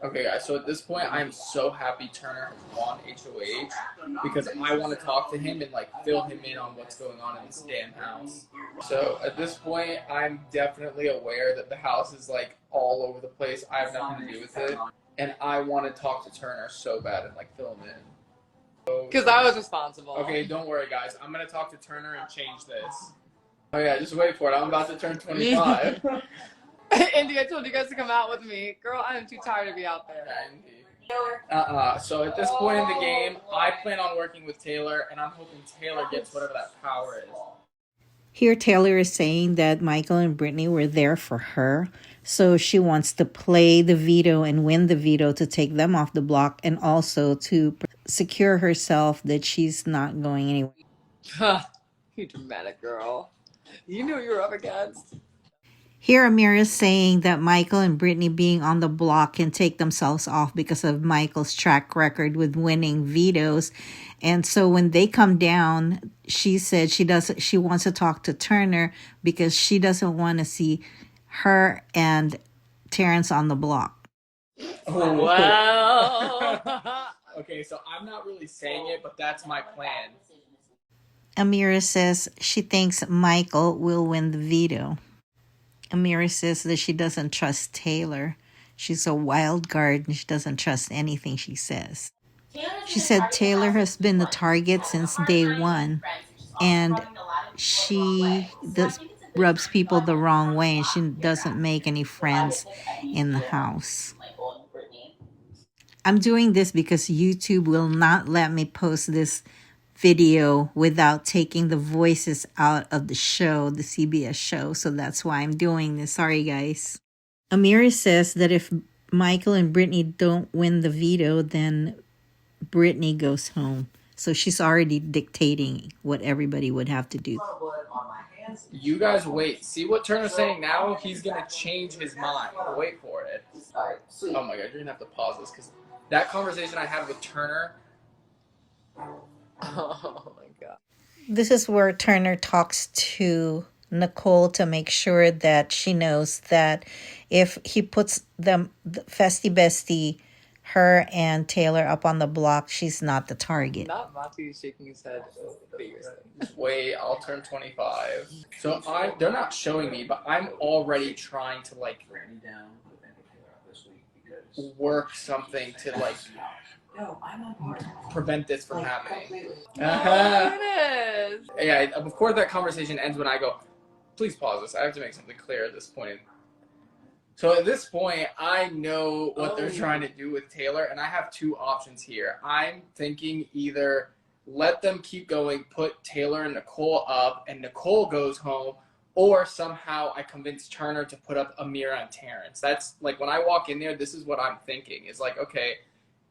Okay, guys, so at this point, I'm so happy Turner has won HOH because I want to talk to him and like fill him in on what's going on in this damn house. So at this point, I'm definitely aware that the house is like all over the place. I have nothing to do with it, and I want to talk to Turner so bad and like fill him in. Because I was responsible. Okay, don't worry, guys. I'm gonna talk to Turner and change this. Oh yeah, just wait for it. I'm about to turn 25. Indy, I told you guys to come out with me. Girl, I am too tired to be out there. So at this point in the game, I plan on working with Taylor, and I'm hoping Taylor gets whatever that power is. Here, Taylor is saying that Michael and Brittany were there for her. So she wants to play the veto and win the veto to take them off the block and also to secure herself that she's not going anywhere. You dramatic girl. You knew what you were up against. Here, Amir is saying that Michael and Brittany being on the block can take themselves off because of Michael's track record with winning vetoes. And so when they come down, she said she wants to talk to Turner because she doesn't want to see her and Terrence on the block. Oh. Well. Okay, so I'm not really saying it, but that's my plan. Amira says she thinks Michael will win the veto. Amira says that she doesn't trust Taylor. She's a wild card and she doesn't trust anything she says. She said Taylor has been the target since day one, and she rubs people the wrong way, and she doesn't make any friends in the house. I'm doing this because YouTube will not let me post this video without taking the voices out of the show, the CBS show. So that's why I'm doing this. Sorry, guys. Amira says that if Michael and Brittany don't win the veto, then Brittany goes home. So she's already dictating what everybody would have to do. You guys wait. See what Turner's saying now? He's going to change his mind. Wait for it. Oh my God, you're going to have to pause this because that conversation I had with Turner. Oh my God. This is where Turner talks to Nicole to make sure that she knows that if he puts the Festy Bestie, her and Taylor up on the block, she's not the target. Not Mati shaking his head vigorously. Just wait, I'll turn 25. So they're not showing me, but I'm already trying to like work something to like prevent this from happening. There it is. Yeah, of course that conversation ends when I go, please pause this. I have to make something clear at this point. So at this point, I know what they're trying to do with Taylor, and I have two options here. I'm thinking either let them keep going, put Taylor and Nicole up, and Nicole goes home, or somehow I convince Turner to put up Amira and Terrence. That's like when I walk in there, this is what I'm thinking. Is like, okay,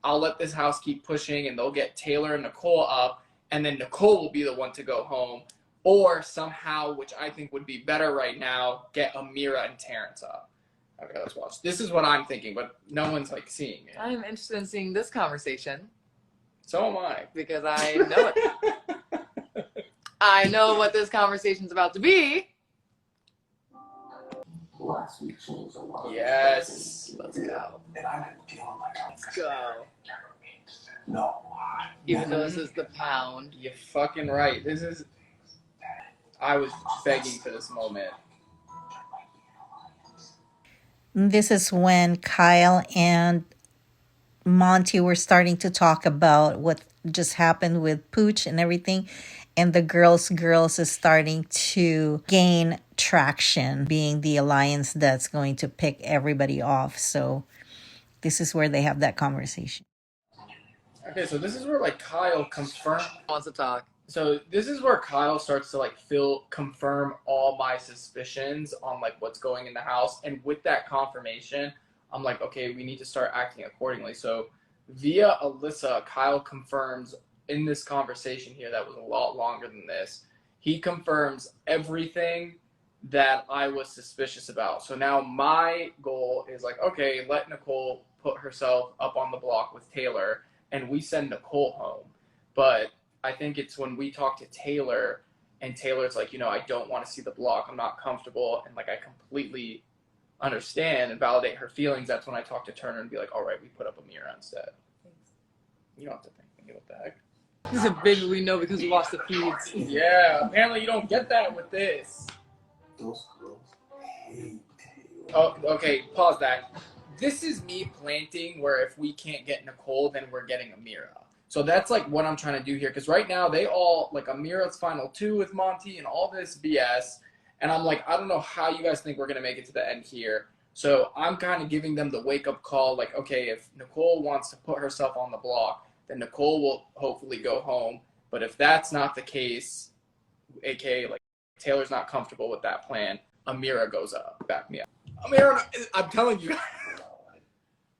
I'll let this house keep pushing, and they'll get Taylor and Nicole up, and then Nicole will be the one to go home. Or somehow, which I think would be better right now, get Amira and Terrence up. Okay, let's watch. This is what I'm thinking, but no one's like seeing it. I'm interested in seeing this conversation. So am I. Because I know it. I know what this conversation's about to be. Yes. Let's go. Let's go. No. Even though this is the pound. You're fucking right. This is... I was begging for this moment. This is when Kyle and Monty were starting to talk about what just happened with Pooch and everything. And the girls is starting to gain traction, being the alliance that's going to pick everybody off. So this is where they have that conversation. Okay, so this is where like Kyle Wants to talk. So this is where Kyle starts to like confirm all my suspicions on like what's going in the house. And with that confirmation, I'm like, okay, we need to start acting accordingly. So via Alyssa, Kyle confirms in this conversation here that was a lot longer than this. He confirms everything that I was suspicious about. So now my goal is like, okay, let Nicole put herself up on the block with Taylor and we send Nicole home. But I think it's when we talk to Taylor and Taylor's like, I don't want to see the block. I'm not comfortable. And like, I completely understand and validate her feelings, that's when I talk to Turner and be like, all right, we put up Amira instead. You don't have to thank me. What the heck? This is a big we know because we watched the feeds. Yeah, apparently you don't get that with this. Those girls hate Taylor. Oh, okay, pause that. This is me planting where if we can't get Nicole, then we're getting Amira. So that's like what I'm trying to do here. Because right now they all, like Amira's final 2 with Monty and all this BS. And I'm like, I don't know how you guys think we're going to make it to the end here. So I'm kind of giving them the wake-up call. Like, okay, if Nicole wants to put herself on the block, then Nicole will hopefully go home. But if that's not the case, aka like Taylor's not comfortable with that plan, Amira goes up. Back me up. Amira, I'm telling you.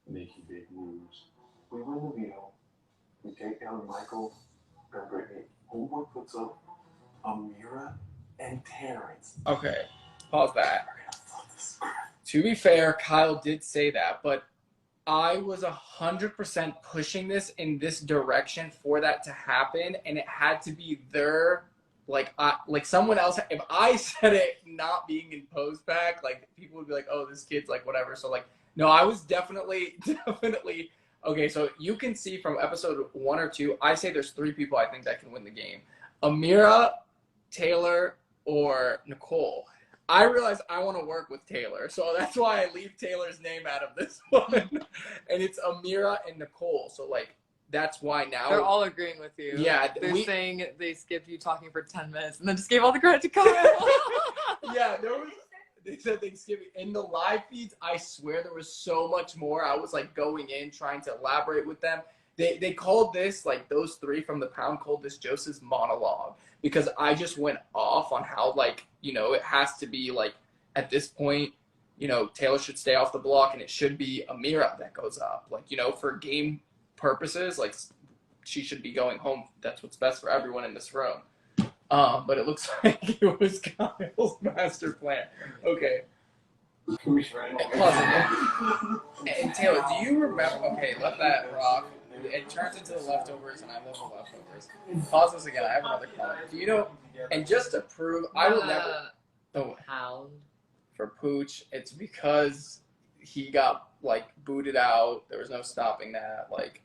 Making big moves. We win the veto. We take down Michael and Brittany. Homeboy puts up Amira and Terrence. Okay, pause that. To be fair, Kyle did say that, but I was 100% pushing this in this direction for that to happen, and it had to be their, like someone else. If I said it not being in post back, like people would be like, "Oh, this kid's like whatever." So like, no, I was definitely. Okay, so you can see from episode 1 or 2, I say there's 3 people I think that can win the game: Amira, Taylor, or Nicole. I realize I want to work with Taylor, so that's why I leave Taylor's name out of this one. And it's Amira and Nicole, so like that's why now They're all agreeing with you. Yeah, they're saying they skipped you talking for 10 minutes and then just gave all the credit to Kyle. Yeah, they said Thanksgiving in the live feeds. I swear there was so much more. I was like going in trying to elaborate with them. They called this, like those 3 from the pound called this Joseph's monologue, because I just went off on how, like, you know, it has to be like at this point, you know, Taylor should stay off the block and it should be Amira that goes up. Like, you know, for game purposes, like she should be going home. That's what's best for everyone in this room. But it looks like it was Kyle's master plan. Okay. And Taylor, do you remember? Okay, let that rock. It turns into the leftovers, and I love the leftovers. Pause this again. I have another comment. Do you know? And just to prove, I will never. Oh, Hound. for Pooch, it's because he got like booted out. There was no stopping that. Like,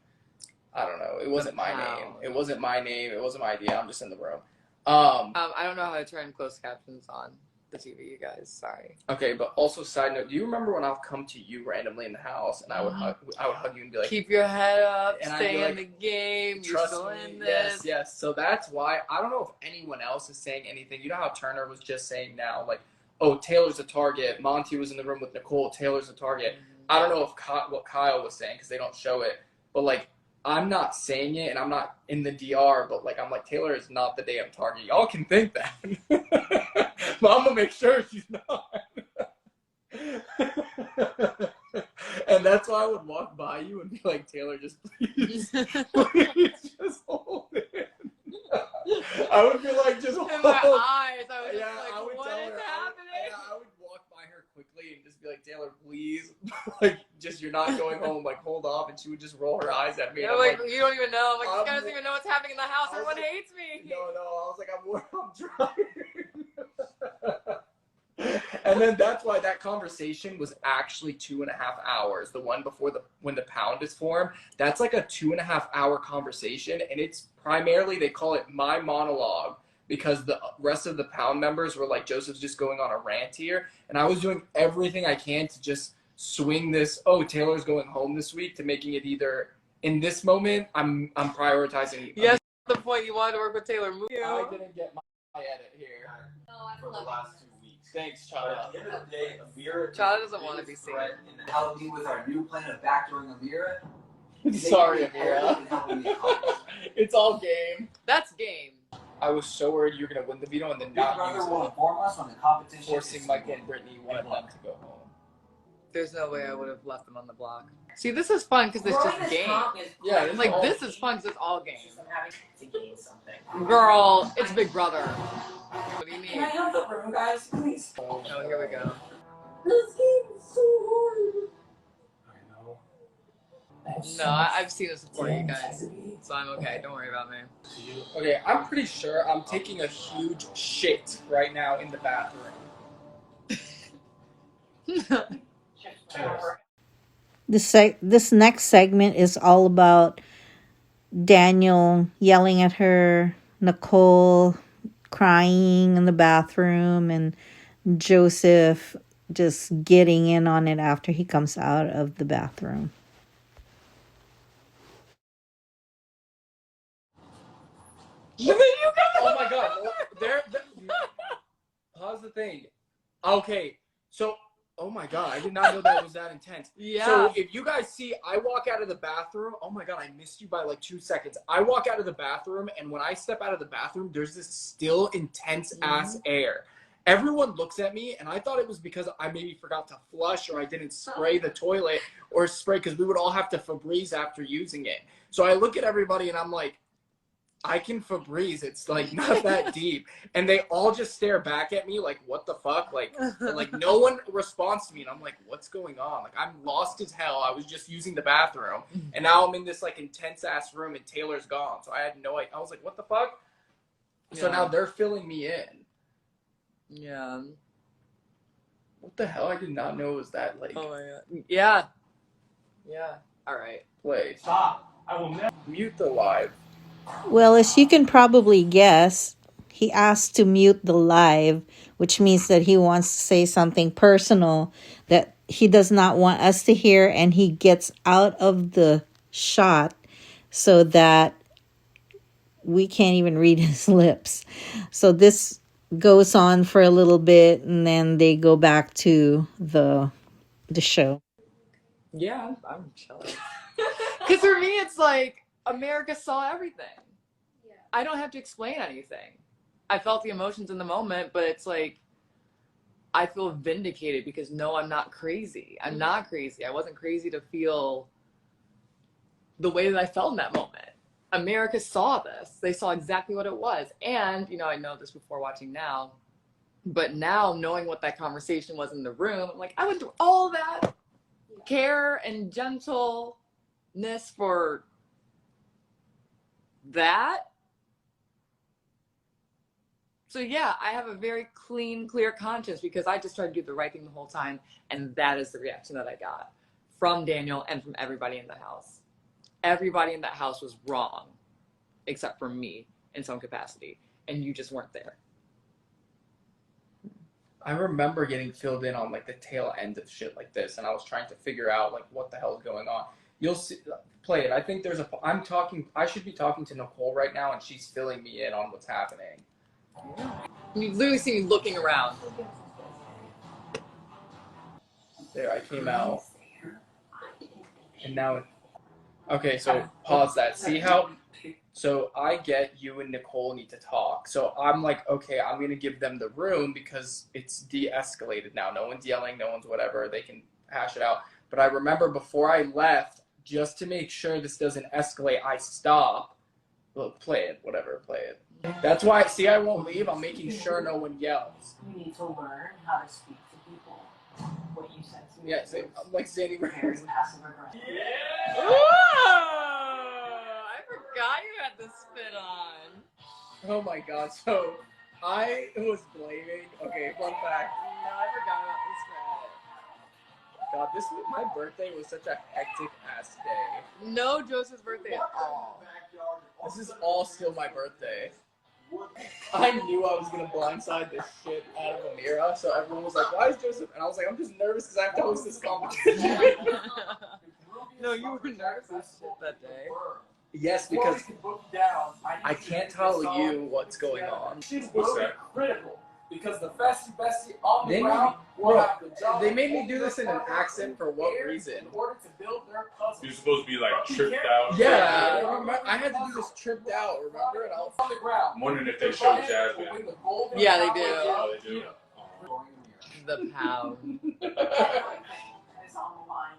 I don't know. It wasn't my name. It wasn't my name. It wasn't my idea. I'm just in the room. I don't know how to turn closed captions on the TV, you guys. Sorry. Okay, but also side note, do you remember when I'll come to you randomly in the house and I would hug you and be like, keep your head up, and stay like, in the game, you're trust still me, in this. Yes. So that's why I don't know if anyone else is saying anything. You know how Turner was just saying now, like, oh, Taylor's a target. Monty was in the room with Nicole. Taylor's a target. I don't know if what Kyle was saying because they don't show it, but like, I'm not saying it, and I'm not in the DR, but like I'm like, Taylor is not the damn target. Y'all can think that, but I'm gonna make sure she's not. And that's why I would walk by you and be like, Taylor, just please, please just hold it. I would be like, just hold. In my eyes, I was just like, I would what tell is her, happening? I would walk by her quickly and just be like, Taylor, please, like, just you're not going home, like, hold off, and she would just roll her eyes at me. Yeah, and like, you don't even know. Like, this guy doesn't I'm- even know what's happening in the house. I was Everyone like, hates me. No, I was like, I'm trying. And then that's why that conversation was actually 2.5 hours. The one before when the pound is formed, that's like a 2.5 hour conversation, and it's primarily, they call it my monologue, because the rest of the pound members were like, Joseph's just going on a rant here, and I was doing everything I can to just swing this, oh, Taylor's going home this week, to making it either in this moment I'm prioritizing. Yes, the point you wanted to work with Taylor. Move. I didn't get my edit here For the last 2 weeks. Thanks, But Chada. at the end of the day, Amira Chada doesn't want to be seen. and help me with our new plan of backdooring Amira. Sorry, They did everything Amira. helping me accomplish. It's all game. That's game. I was so worried you were gonna win the veto and then Big not Brother use will it, inform us when the competition forcing is Michael and Brittany wanted them to go home. There's no way I would have left them on the block. See, this is fun because it's just game. Yeah, it's Like, all- this is fun because it's all game. I'm having to gain something. Girl, it's Big Brother. What do you Can I need? have the room, guys, please? Oh, here we go. This game is so hard. I know. No, I've seen it support you guys, so I'm okay. Don't worry about me. To you. Okay, I'm pretty sure I'm taking a huge shit right now in the bathroom. This next segment is all about Daniel yelling at her, Nicole crying in the bathroom, and Joseph just getting in on it after he comes out of the bathroom. Oh my god. Pause the thing. Okay, so, oh my god, I did not know that was that intense. Yeah. So if you guys see, I walk out of the bathroom. Oh my god, I missed you by like 2 seconds. I walk out of the bathroom, and when I step out of the bathroom, there's this still intense ass air. Everyone looks at me, and I thought it was because I maybe forgot to flush or I didn't spray the toilet or spray, because we would all have to Febreze after using it. So I look at everybody, and I'm like, I can Febreze. It's like not that deep. And they all just stare back at me like, what the fuck? Like no one responds to me. And I'm like, what's going on? Like, I'm lost as hell. I was just using the bathroom. And now I'm in this like intense ass room and Taylor's gone. So I had no idea. I was like, what the fuck? Yeah. So now they're filling me in. Yeah. What the hell? I did not know it was that like. Oh my god. Yeah. Yeah. All right. Play. Stop. I will never Mute the live. Well, as you can probably guess, he asked to mute the live, which means that he wants to say something personal that he does not want us to hear, and he gets out of the shot so that we can't even read his lips. So this goes on for a little bit, and then they go back to the show. Yeah, I'm chilling. Because for me, it's like America saw everything. Yeah. I don't have to explain anything. I felt the emotions in the moment, but it's like I feel vindicated because no, I'm not crazy. I'm not crazy. I wasn't crazy to feel the way that I felt in that moment. America saw this. They saw exactly what it was. And, you know, I know this before watching now, but now knowing what that conversation was in the room, I'm like, I went through all that care and gentleness for that. So yeah, I have a very clean, clear conscience because I just tried to do the right thing the whole time, and that is the reaction that I got from Daniel and from everybody in the house. Everybody in that house was wrong, except for me in some capacity, and you just weren't there. I remember getting filled in on like the tail end of shit like this, and I was trying to figure out like what the hell is going on. You'll see, play it. I think there's a. I should be talking to Nicole right now, and she's filling me in on what's happening. You literally see me looking around. There, I came out, and now. Okay, so pause that. See how. So I get you and Nicole need to talk. So I'm like, okay, I'm going to give them the room because it's de-escalated now. No one's yelling, no one's whatever. They can hash it out. But I remember before I left, just to make sure this doesn't escalate, I stop. Well, play it, whatever, play it. That's why, see, I won't leave. I'm making sure no one yells. You need to learn how to speak to people. What you said to me. Yeah, I'm like Sandy There's Rivers. passive aggression. I forgot you had the spit on. Oh my god, so I was blaming. Okay, fun fact. No, I forgot about this guy. God, my birthday was such a hectic ass day. No Joseph's birthday at all. This is all still my birthday. I knew I was gonna blindside this shit out of Amira, so everyone was like, "Why is Joseph?" And I was like, "I'm just nervous because I have to host this competition." No, you were nervous as shit that day. Yes, because I can't tell you what's going on. She's critical because the bestie on the ground will have the job. They made me do this in an accent for what reason? In order to build their puzzle. You're supposed to be like tripped out. Yeah, I had to do this tripped out, remember? And I was on the ground. I'm wondering if they show Jasmine. Yeah, they do. Oh, they do. The pound. It's on the line.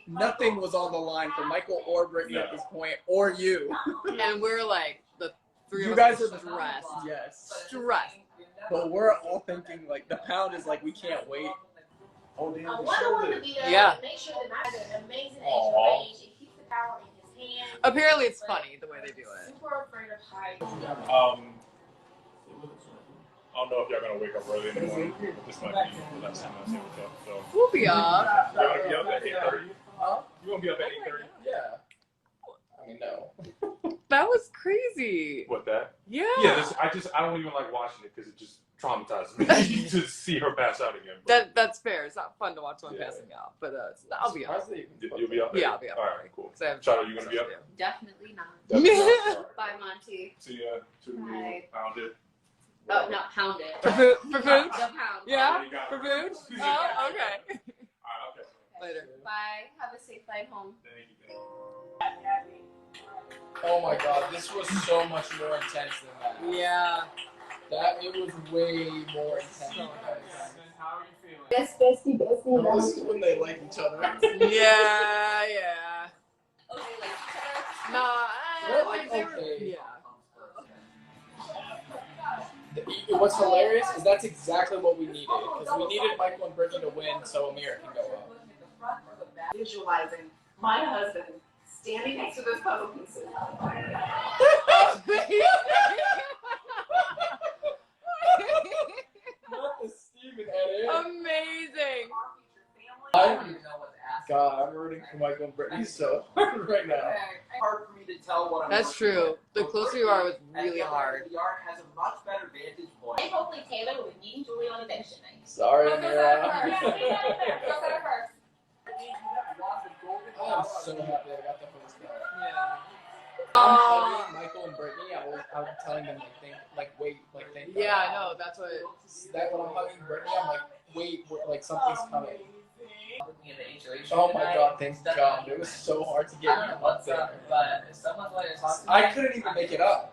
Nothing was on the line for Michael or Brittany at this point, or you. And we're like, the three You of us guys are are stressed. Yes. Stressed. But we're all thinking like the pound is like we can't wait. Oh, damn, I they wonder showed what it. the video. Yeah. Make sure that I have an amazing Aw. age range. It keeps the power in his hand. Apparently it's funny the way they do it. Super afraid of heights. don't know if y'all gonna wake up early in the morning, but this might be the last time I say what's up. So We'll be up. you're gonna be up at 8:30. Huh? You gonna be up at 8:30? Yeah. I mean, no. That was crazy. What that? Yeah. Yeah. I don't even like watching it because it just traumatizes me to see her pass out again. But That's fair. It's not fun to watch someone passing out, but I'll be up. you'll be up. Yeah, I'll be up. All right, cool. 'Cause I have Charlotte, you gonna be up? Definitely not. Bye, Monty. See ya. Bye. Found it. Oh, not pound it. For food? The pound. Yeah? You got For it. food? Oh, okay. All right, okay. Later. Bye. Have a safe flight home. Thank you. Oh my god, this was so much more intense than that. Yeah. It was way more intense than that. How are you feeling? Yes, bestie. No, this is when they like each other. Yeah, yeah. Oh, they like each other? Nah, They're like, they were- okay. Yeah. What's hilarious is that's exactly what we needed. Because we needed Michael and Brittany to win so Amir can go up. Visualizing my husband standing next to those puzzle pieces. Not the Steven edit. Amazing. God, I'm rooting for Michael and Brittany so hard right now. Hard for me to tell what I'm That's working true. with. The But closer you are, it was at really the other hard. end, The yard has a much better vantage point. And hopefully Taylor will be meeting Julie on eviction night. Sorry, Girls Amira. are first. Girls are first. I'm so happy I got the first guy. Yeah. I'm hugging Michael and Brittany. I'm telling them wait, thank God. Yeah, I know. That's what. That when I'm hugging Brittany, I'm like, wait, something's coming. In the HOH Oh my tonight, God, thank instead God. of- It was so hard to I get don't know you up what's there. up, but if someone's wanting to talk to me, I couldn't even make it up.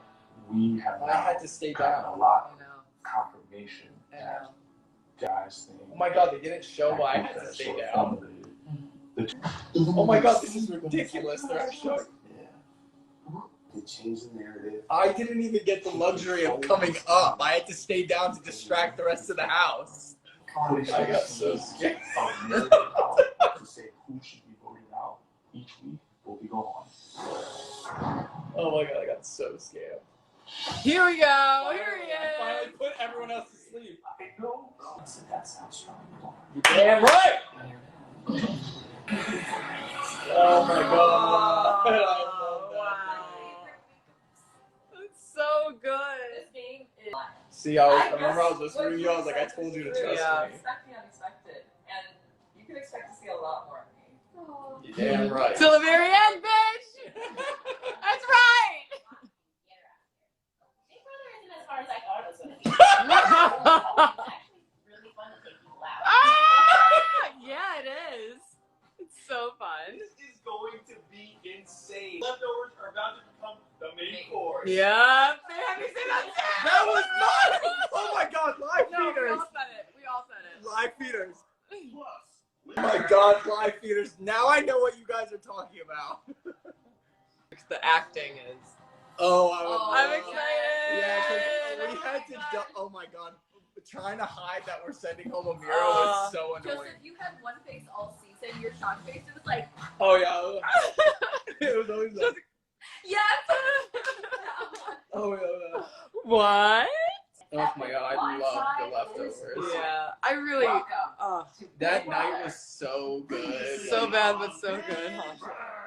We have I had to stay gotten down. a lot I know. of confirmation I that know. guys think. Oh my God, they didn't show why I had to stay down. Oh my God, this is ridiculous. They're actually showing. Yeah. They changed the narrative. I didn't even get the luxury of coming up. I had to stay down to distract the rest of the house. I got so scared. To say who should be voted out each week will be gone. Oh my God, I got so scared. Here we go. Here he I finally is. put everyone else to sleep. I know. That's how strong you are. You damn right. Oh my God. I love that. Wow. That's so good. This game is See, I remember I was listening to you. I was like, I told you to trust Yeah. me. expect the unexpected, and you can expect to see a lot more of me. You damn right. Till the very end, bitch. That's right. Big Brother isn't as hard as I thought it was going to be. It's actually really fun to take people out. Yeah, it is. It's so fun. This is going to be insane. Leftovers are about to become the main course. Yeah. They had me say that. That was not. Oh my God, live No, we feeders. all said it. We all said it. Live feeders. Plus, Oh my God, live feeders. Now I know what you guys are talking about. The acting is. Oh, I'm excited. Yeah, because we had to. Oh my God, trying to hide that we're sending home Amira was so annoying. Joseph, you had one face all season. Your shock face, it was like, Oh yeah, it was always like, yes! oh yeah. What? Oh my God, I love the leftovers. Yeah, I really. welcome. Oh, That night was so good. so bad, but so good. Huh?